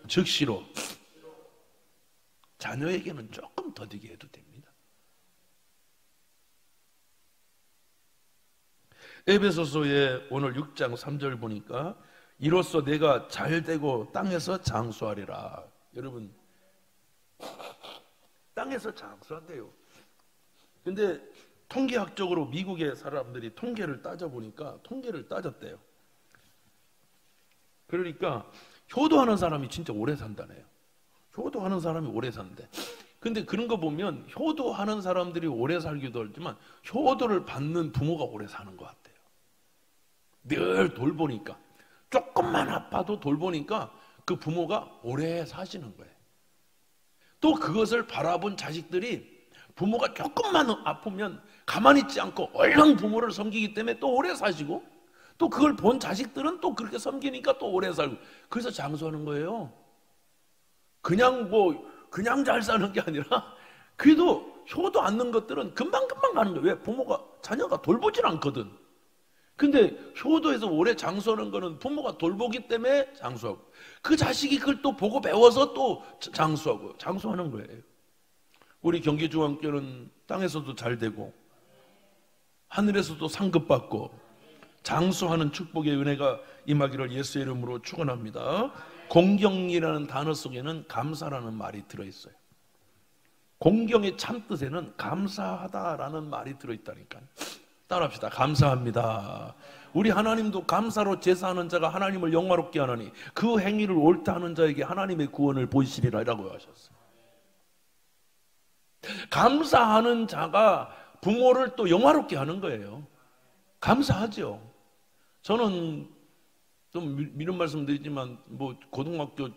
S1: 즉시로, 자녀에게는 조금 더디게 해도 됩니다. 에베소서의 오늘 6장 3절 보니까 이로써 내가 잘되고 땅에서 장수하리라. 여러분, 땅에서 장수한대요. 근데 통계학적으로 미국의 사람들이 통계를 따져보니까, 통계를 따졌대요. 그러니까 효도하는 사람이 진짜 오래 산다네요. 효도하는 사람이 오래 산대. 근데 그런 거 보면 효도하는 사람들이 오래 살기도 하지만 효도를 받는 부모가 오래 사는 것 같아요. 늘 돌보니까, 조금만 아파도 돌보니까 그 부모가 오래 사시는 거예요. 또 그것을 바라본 자식들이 부모가 조금만 아프면 가만히 있지 않고 얼른 부모를 섬기기 때문에 또 오래 사시고, 또 그걸 본 자식들은 또 그렇게 섬기니까 또 오래 살고, 그래서 장수하는 거예요. 그냥 잘 사는 게 아니라, 그래도 효도 않는 것들은 금방금방 가는 거예요. 왜? 자녀가 돌보질 않거든. 근데 효도에서 오래 장수하는 거는 부모가 돌보기 때문에 장수하고, 그 자식이 그걸 또 보고 배워서 또 장수하고, 장수하는 거예요. 우리 경기중앙교회는 땅에서도 잘 되고 하늘에서도 상급받고 장수하는 축복의 은혜가 임하기를 예수의 이름으로 축원합니다. 공경이라는 단어 속에는 감사라는 말이 들어있어요. 공경의 참뜻에는 감사하다라는 말이 들어있다니까요. 따라합시다. 감사합니다. 우리 하나님도 감사로 제사하는 자가 하나님을 영화롭게 하나니 그 행위를 옳다 하는 자에게 하나님의 구원을 보이시리라 라고 하셨어요. 감사하는 자가 부모를 또 영화롭게 하는 거예요. 감사하죠. 저는 좀 미련 말씀드리지만 뭐 고등학교,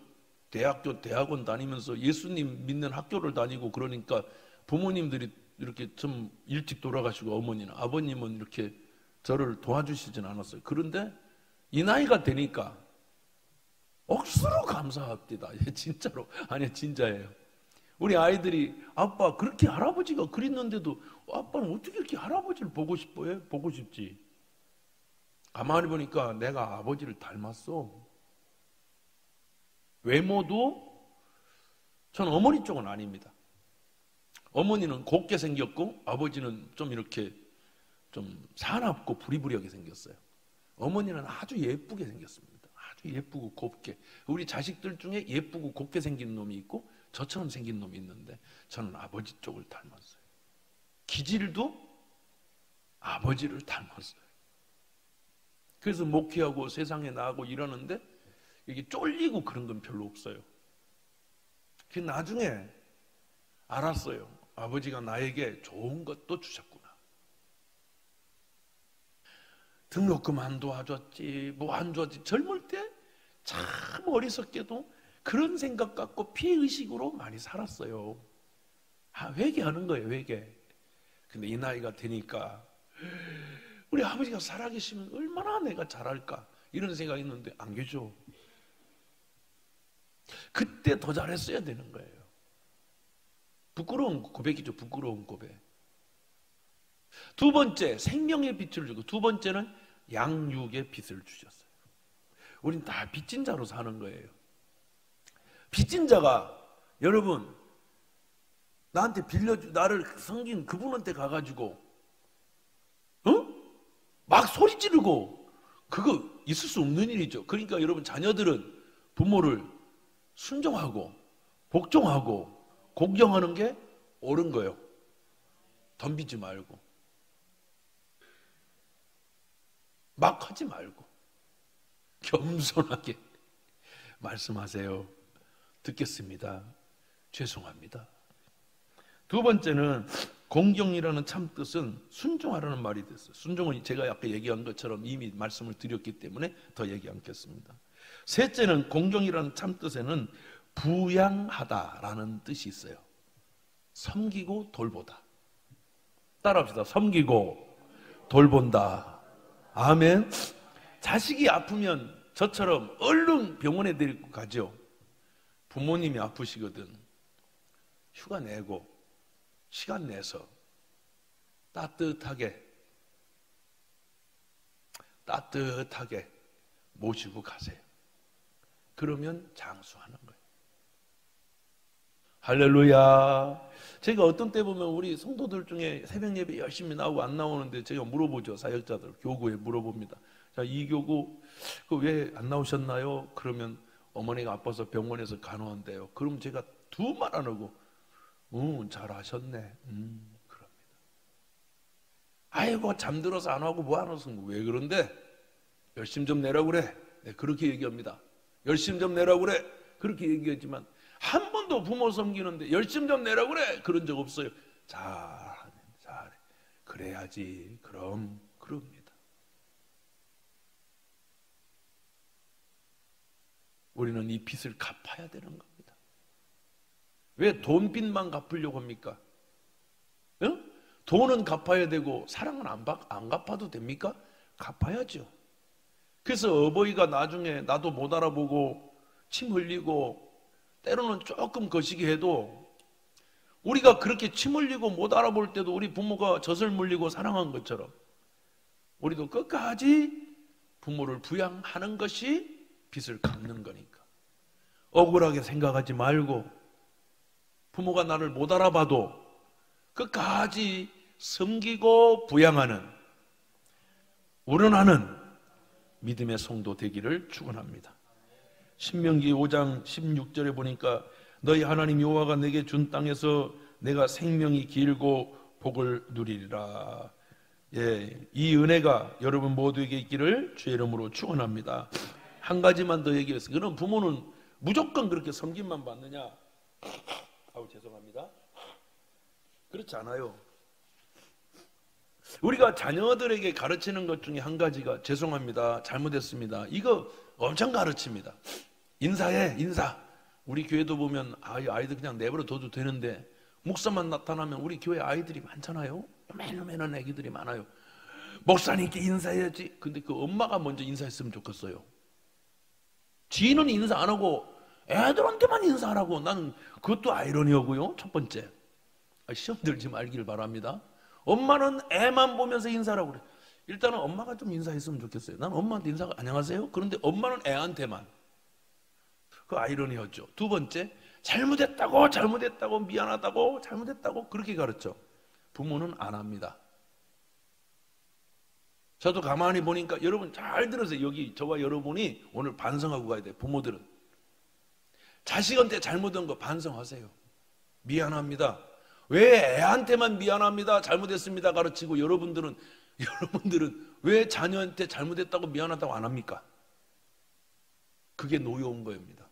S1: 대학교, 대학원 다니면서 예수님 믿는 학교를 다니고 그러니까 부모님들이 이렇게 좀 일찍 돌아가시고 어머니나 아버님은 이렇게 저를 도와주시진 않았어요. 그런데 이 나이가 되니까 억수로 감사합니다. 진짜로. 아니 진짜예요. 우리 아이들이 아빠 그렇게 할아버지가 그랬는데도 아빠는 어떻게 이렇게 할아버지를 보고 싶어해? 보고 싶지. 가만히 보니까 내가 아버지를 닮았어. 외모도 전 어머니 쪽은 아닙니다. 어머니는 곱게 생겼고 아버지는 좀 이렇게 좀 사납고 부리부리하게 생겼어요. 어머니는 아주 예쁘게 생겼습니다. 아주 예쁘고 곱게. 우리 자식들 중에 예쁘고 곱게 생긴 놈이 있고 저처럼 생긴 놈이 있는데 저는 아버지 쪽을 닮았어요. 기질도 아버지를 닮았어요. 그래서 목회하고 세상에 나가고 이러는데 이게 쫄리고 그런 건 별로 없어요. 그 나중에 알았어요. 아버지가 나에게 좋은 것도 주셨구나. 등록금 안 도와줬지, 뭐 안 줬지. 젊을 때 참 어리석게도 그런 생각 갖고 피해의식으로 많이 살았어요. 회개하는 거예요, 회개. 근데 이 나이가 되니까 우리 아버지가 살아계시면 얼마나 내가 잘할까 이런 생각이 있는데 안 계셔. 그때 더 잘했어야 되는 거예요. 부끄러운 고백이죠. 부끄러운 고백. 두 번째, 생명의 빛을 주고, 두 번째는 양육의 빛을 주셨어요. 우린 다 빚진 자로 사는 거예요. 빚진 자가, 여러분, 나한테 나를 섬긴 그분한테 가가지고 막 소리 지르고, 그거 있을 수 없는 일이죠. 그러니까 여러분, 자녀들은 부모를 순종하고 복종하고 공경하는 게 옳은 거예요. 덤비지 말고 막 하지 말고 겸손하게 말씀하세요. 듣겠습니다. 죄송합니다. 두 번째는 공경이라는 참 뜻은 순종하라는 말이 됐어요. 순종은 제가 아까 얘기한 것처럼 이미 말씀을 드렸기 때문에 더 얘기 않겠습니다. 셋째는 공경이라는 참 뜻에는 부양하다라는 뜻이 있어요. 섬기고 돌보다. 따라합시다. 섬기고 돌본다. 아멘. 자식이 아프면 저처럼 얼른 병원에 데리고 가죠. 부모님이 아프시거든. 휴가 내고 시간 내서 따뜻하게 모시고 가세요. 그러면 장수하는 거예요. 할렐루야. 제가 어떤 때 보면 우리 성도들 중에 새벽 예배 열심히 나오고 안 나오는데 제가 물어보죠. 사역자들 교구에 물어봅니다. 자, 이 교구 왜 안 나오셨나요? 그러면 어머니가 아파서 병원에서 간호한대요. 그럼 제가 두 말 안 하고 잘하셨네. 그럽니다. 아이고 잠들어서 안 하고 뭐 안 하서 왜 그런데? 열심 좀 내라고 그래. 네, 그렇게 얘기합니다. 열심 좀 내라고 그래. 그렇게 얘기하지만 한 번도 부모 섬기는데 열심 좀 내라고 그래. 그런 적 없어요. 잘해. 그래야지. 그럽니다. 우리는 이 빚을 갚아야 되는 겁니다. 왜 돈빚만 갚으려고 합니까? 응? 돈은 갚아야 되고 사랑은 안 갚아도 됩니까? 갚아야죠. 그래서 어버이가 나중에 나도 못 알아보고 침 흘리고 때로는 조금 거시기 해도 우리가 그렇게 침 흘리고 못 알아볼 때도 우리 부모가 젖을 물리고 사랑한 것처럼 우리도 끝까지 부모를 부양하는 것이 빚을 갚는 거니까. 억울하게 생각하지 말고 부모가 나를 못 알아봐도 끝까지 섬기고 부양하는 우러나는 믿음의 성도 되기를 축원합니다. 신명기 5장 16절에 보니까 너희 하나님 여호와가 내게 준 땅에서 내가 생명이 길고 복을 누리리라. 예, 이 은혜가 여러분 모두에게 있기를 주의 이름으로 축원합니다. 한 가지만 더 얘기해서, 그럼 부모는 무조건 그렇게 섬김만 받느냐? 아우 죄송합니다. 그렇지 않아요. 우리가 자녀들에게 가르치는 것 중에 한 가지가 죄송합니다, 잘못했습니다, 이거 엄청 가르칩니다. 인사해, 인사. 우리 교회도 보면 아이들 그냥 내버려 둬도 되는데 목사만 나타나면 우리 교회 아이들이 많잖아요. 요맨요맨한 애기들이 많아요. 목사님께 인사해야지. 근데 그 엄마가 먼저 인사했으면 좋겠어요. 지인은 인사 안 하고 애들한테만 인사하라고. 나는 그것도 아이러니하고요. 첫 번째, 시험 들지 말기를 바랍니다. 엄마는 애만 보면서 인사하라고 그래. 일단은 엄마가 좀 인사했으면 좋겠어요. 난 엄마한테 인사가 안녕하세요. 그런데 엄마는 애한테만. 그 아이러니하죠. 두 번째, 잘못했다고 미안하다고 잘못했다고 그렇게 가르쳐. 부모는 안 합니다. 저도 가만히 보니까, 여러분 잘 들으세요. 여기 저와 여러분이 오늘 반성하고 가야 돼요. 부모들은 자식한테 잘못한 거 반성하세요. 미안합니다. 왜 애한테만 미안합니다, 잘못했습니다 가르치고 여러분들은 왜 자녀한테 잘못했다고 미안하다고 안 합니까? 그게 노여운 거입니다.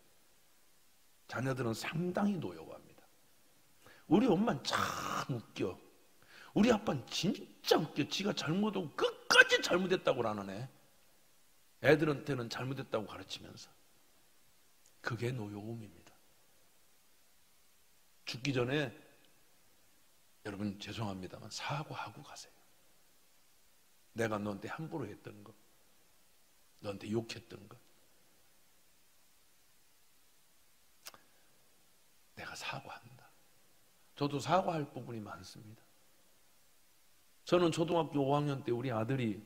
S1: 자녀들은 상당히 노여워합니다. 우리 엄마는 참 웃겨. 우리 아빠는 진짜 웃겨. 지가 잘못하고 끝까지 잘못했다고 안 하네. 애들한테는 잘못했다고 가르치면서. 그게 노여움입니다. 죽기 전에 여러분 죄송합니다만 사과하고 가세요. 내가 너한테 함부로 했던 거, 너한테 욕했던 거, 내가 사과한다. 저도 사과할 부분이 많습니다. 저는 초등학교 5학년 때 우리 아들이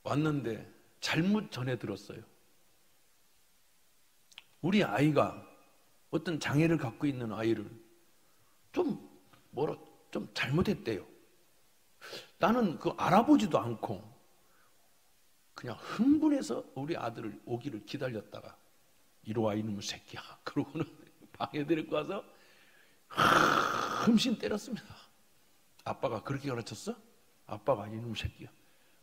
S1: 왔는데 잘못 전해 들었어요. 우리 아이가 어떤 장애를 갖고 있는 아이를 좀 잘못했대요. 나는 그거 알아보지도 않고 그냥 흥분해서 우리 아들을 오기를 기다렸다가 이리 와 이놈의 새끼야 그러고는 방에 데리고 와서 흠씬 때렸습니다. 아빠가 그렇게 가르쳤어? 아빠가 이놈의 새끼야.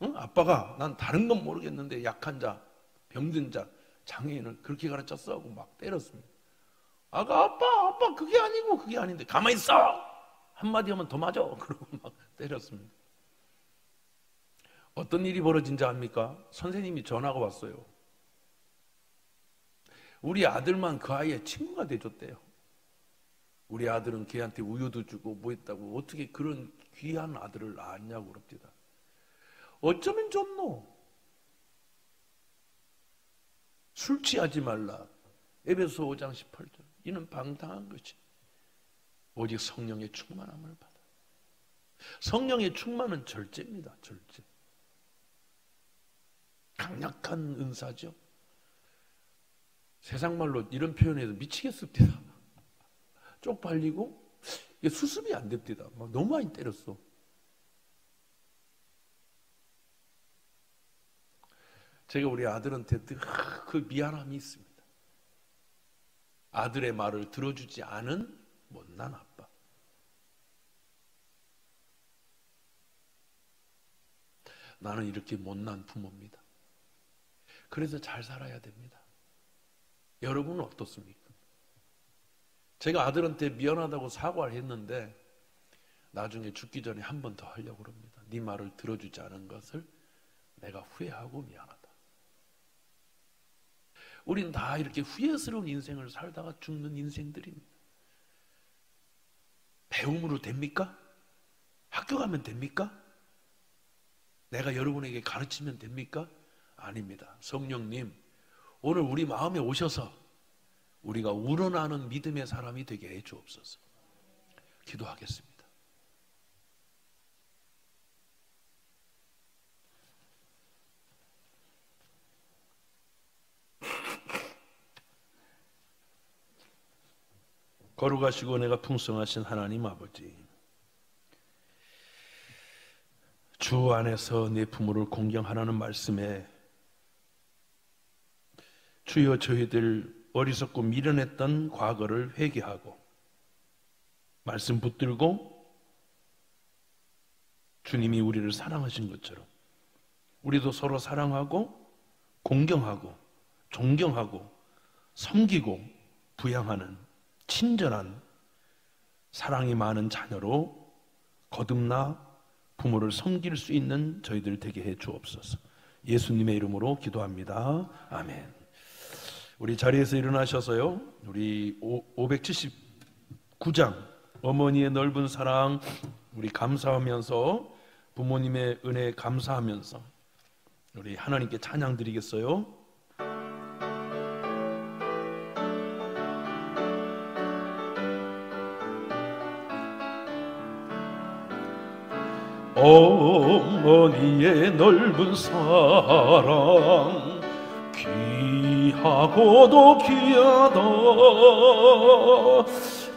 S1: 응? 아빠가 난 다른 건 모르겠는데 약한 자, 병든 자, 장애인을 그렇게 가르쳤어? 하고 막 때렸습니다. 아빠 그게 아니고 그게 아닌데 가만히 있어! 한마디 하면 더 맞아. 그러고 막 때렸습니다. 어떤 일이 벌어진지 압니까? 선생님이 전화가 왔어요. 우리 아들만 그 아이의 친구가 돼줬대요. 우리 아들은 걔한테 우유도 주고 뭐 했다고 어떻게 그런 귀한 아들을 낳았냐고 그럽니다. 어쩌면 좋노? 술 취하지 말라. 에베소 5장 18절. 이는 방탕한 것이 오직 성령의 충만함을 받아. 성령의 충만은 절제입니다. 절제. 강력한 은사죠. 세상 말로 이런 표현해도 미치겠습니다. 쪽팔리고 수습이 안 됩니다. 막 너무 많이 때렸어. 제가 우리 아들한테 그 미안함이 있습니다. 아들의 말을 들어주지 않은 못난 아빠. 나는 이렇게 못난 부모입니다. 그래서 잘 살아야 됩니다. 여러분은 어떻습니까? 제가 아들한테 미안하다고 사과를 했는데 나중에 죽기 전에 한 번 더 하려고 합니다. 네 말을 들어주지 않은 것을 내가 후회하고 미안하다. 우린 다 이렇게 후회스러운 인생을 살다가 죽는 인생들입니다. 배움으로 됩니까? 학교 가면 됩니까? 내가 여러분에게 가르치면 됩니까? 아닙니다. 성령님, 오늘 우리 마음에 오셔서 우리가 우러나는 믿음의 사람이 되게 해 주옵소서. 기도하겠습니다. 거룩하시고 내가 풍성하신 하나님 아버지, 주 안에서 내 부모를 공경하라는 말씀에 주여 저희들 어리석고 미련했던 과거를 회개하고 말씀 붙들고 주님이 우리를 사랑하신 것처럼 우리도 서로 사랑하고 공경하고 존경하고 섬기고 부양하는 친절한 사랑이 많은 자녀로 거듭나 부모를 섬길 수 있는 저희들 되게 해 주옵소서. 예수님의 이름으로 기도합니다. 아멘. 우리 자리에서 일어나셔서요, 우리 579장 어머니의 넓은 사랑 우리 감사하면서 부모님의 은혜에 감사하면서 우리 하나님께 찬양 드리겠어요. 어머니의 넓은 사랑 귀하고도 귀하다.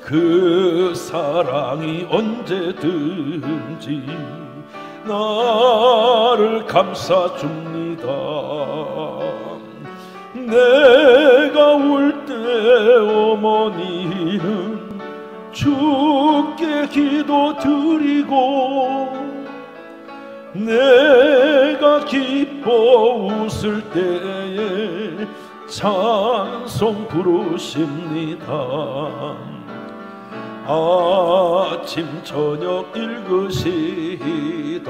S1: 그 사랑이 언제든지 나를 감싸줍니다. 내가 울 때 어머니는 주께 기도드리고 내가 기뻐 웃을 때에 찬송 부르십니다. 아침 저녁 읽으시던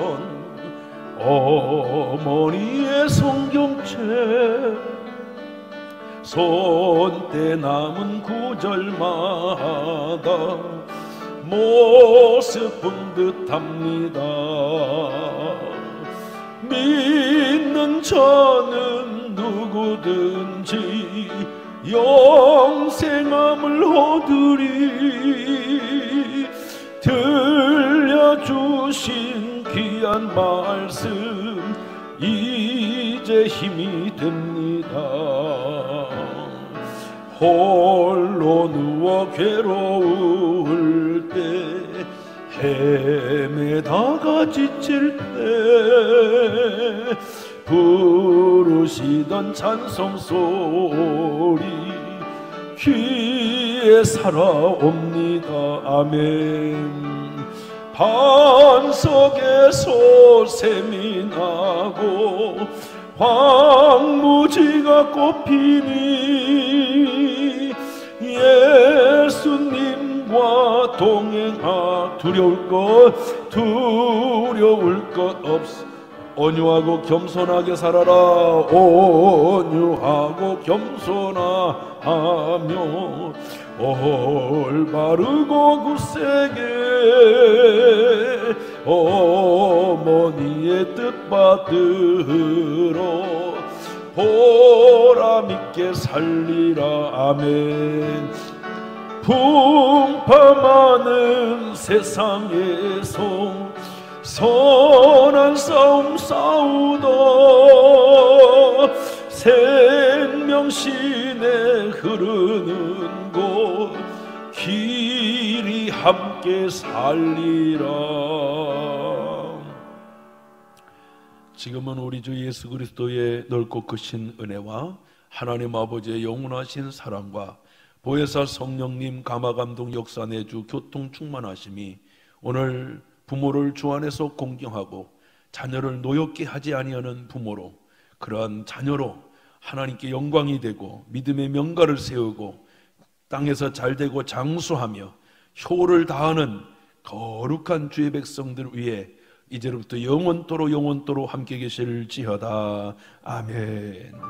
S1: 어머니의 성경책 손때 남은 구절마다 모습 본 듯합니다. 믿는 자는 누구든지 영생함을 얻으리. 들려주신 귀한 말씀 이제 힘이 됩니다. 홀로 누워 괴로울 때 헤매다가 지칠 때 부르시던 찬송 소리 귀에 살아옵니다. 아멘. 반석에서 샘이 나고 황무지가 꽃피니 예수님과 동행하 두려울 것 없어. 온유하고 겸손하게 살아라. 온유하고 겸손하며 올바르고 굳세게 어머니의 뜻 받들어 보람있게 살리라. 아멘. 풍파많은 세상에서 선한 싸움 싸우다 생명신에 흐르는 곳 길이 함께 살리라. 지금은 우리 주 예수 그리스도의 넓고 크신 은혜와 하나님 아버지의 영원하신 사랑과 보혜사 성령님 감화감동 역사 내주 교통 충만하심이 오늘 부모를 주 안에서 공경하고 자녀를 노엽게 하지 아니하는 부모로, 그러한 자녀로 하나님께 영광이 되고 믿음의 명가를 세우고 땅에서 잘되고 장수하며 효를 다하는 거룩한 주의 백성들 위에 이제로부터 영원토록 함께 계실지어다. 아멘.